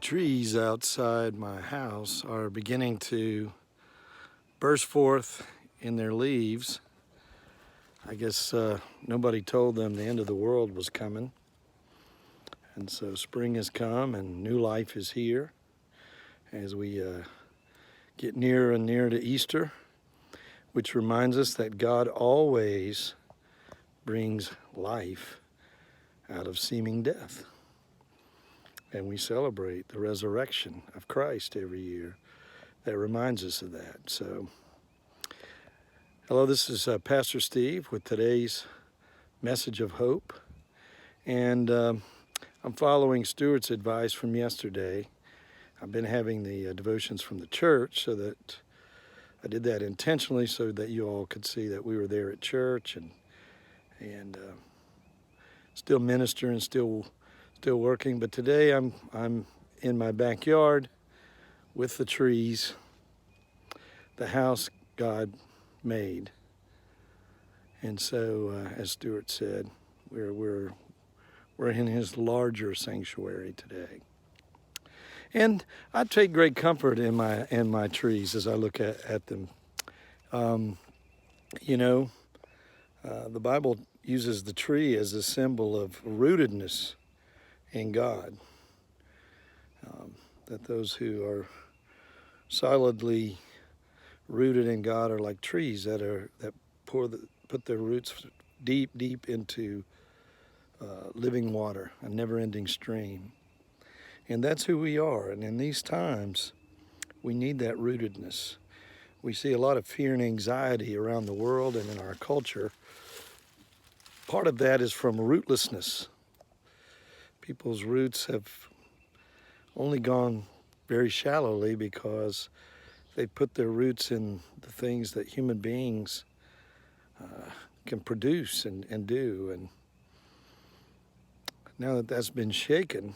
trees outside my house are beginning to burst forth in their leaves. I guess nobody told them the end of the world was coming. And so spring has come and new life is here as we get nearer and nearer to Easter, which reminds us that God always brings life out of seeming death. And we celebrate the resurrection of Christ every year. That reminds us of that. So, hello, this is Pastor Steve with today's message of hope. And I'm following Stuart's advice from yesterday. I've been having the devotions from the church, so that I did that intentionally so that you all could see that we were there at church and still ministering, still working. But today I'm in my backyard with the trees, the house God made. And so, as Stuart said, we're in his larger sanctuary today. And I take great comfort in my trees as I look at them. The Bible uses the tree as a symbol of rootedness in God. That those who are solidly rooted in God are like trees that put their roots deep into living water, a never-ending stream. And that's who we are. And in these times, we need that rootedness. We see a lot of fear and anxiety around the world and in our culture. Part of that is from rootlessness. People's roots have only gone very shallowly because they put their roots in the things that human beings can produce and do. And now that that's been shaken,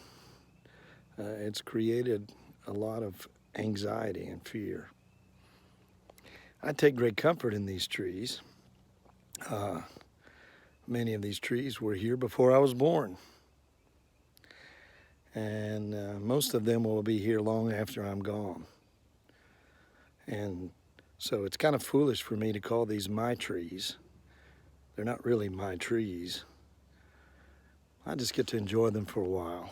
it's created a lot of anxiety and fear. I take great comfort in these trees. Many of these trees were here before I was born. And most of them will be here long after I'm gone. And so it's kind of foolish for me to call these my trees. They're not really my trees. I just get to enjoy them for a while.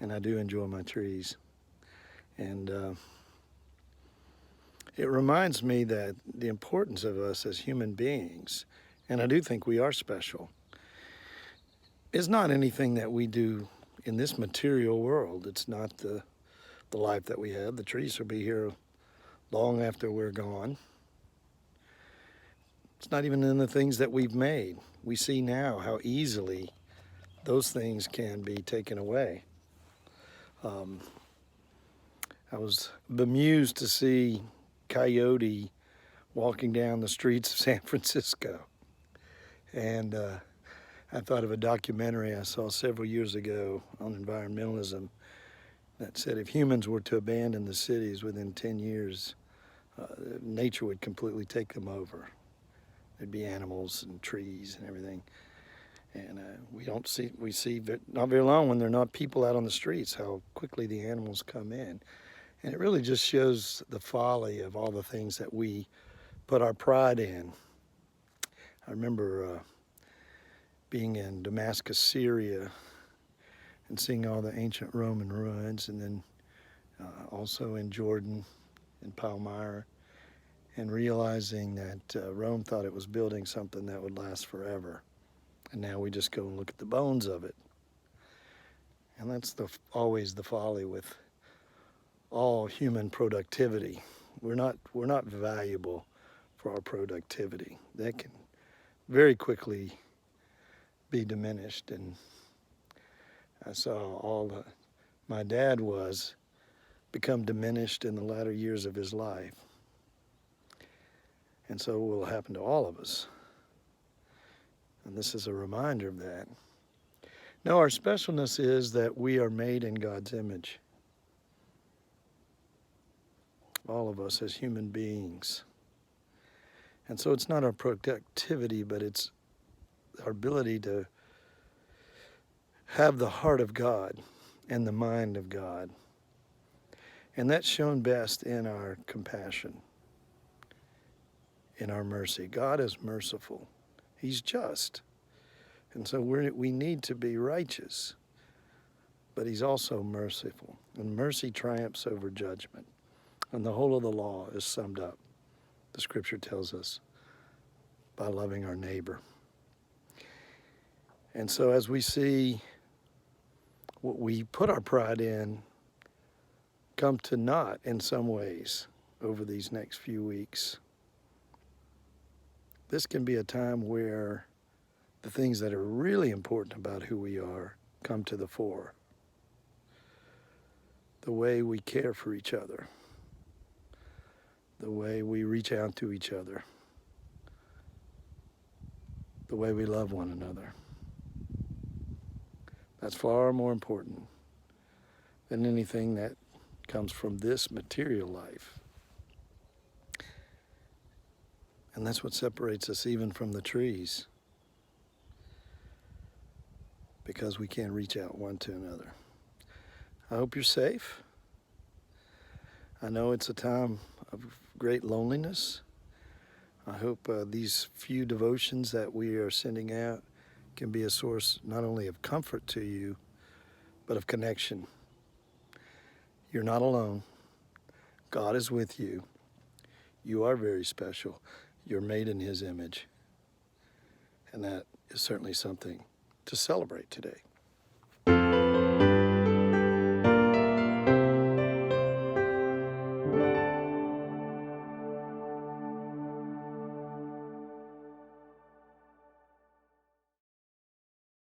And I do enjoy my trees. And it reminds me that the importance of us as human beings, and I do think we are special, is not anything that we do in this material world. It's not the life that we have. The trees will be here long after we're gone. It's not even in the things that we've made. We see now how easily those things can be taken away. I was bemused to see coyote walking down the streets of San Francisco. And I thought of a documentary I saw several years ago on environmentalism that said if humans were to abandon the cities within 10 years, nature would completely take them over. There'd be animals and trees and everything. And we see not very long when there are not people out on the streets, how quickly the animals come in. And it really just shows the folly of all the things that we put our pride in. I remember being in Damascus, Syria, and seeing all the ancient Roman ruins, and then also in Jordan, in Palmyra, and realizing that Rome thought it was building something that would last forever. And now we just go and look at the bones of it. And that's always the folly with all human productivity. We're not valuable for our productivity. That can very quickly be diminished. And I saw my dad was become diminished in the latter years of his life. And so it will happen to all of us. And this is a reminder of that. No, our specialness is that we are made in God's image. All of us as human beings. And so it's not our productivity, but it's our ability to have the heart of God and the mind of God. And that's shown best in our compassion, in our mercy. God is merciful. He's just. And so we need to be righteous. But he's also merciful. And mercy triumphs over judgment. And the whole of the law is summed up, the scripture tells us, by loving our neighbor. And so as we see what we put our pride in come to naught in some ways over these next few weeks, this can be a time where the things that are really important about who we are come to the fore. The way we care for each other, the way we reach out to each other, the way we love one another. That's far more important than anything that comes from this material life. And that's what separates us even from the trees, because we can't reach out one to another. I hope you're safe. I know it's a time of great loneliness. I hope these few devotions that we are sending out can be a source not only of comfort to you, but of connection. You're not alone. God is with you. You are very special. You're made in His image. And that is certainly something to celebrate today.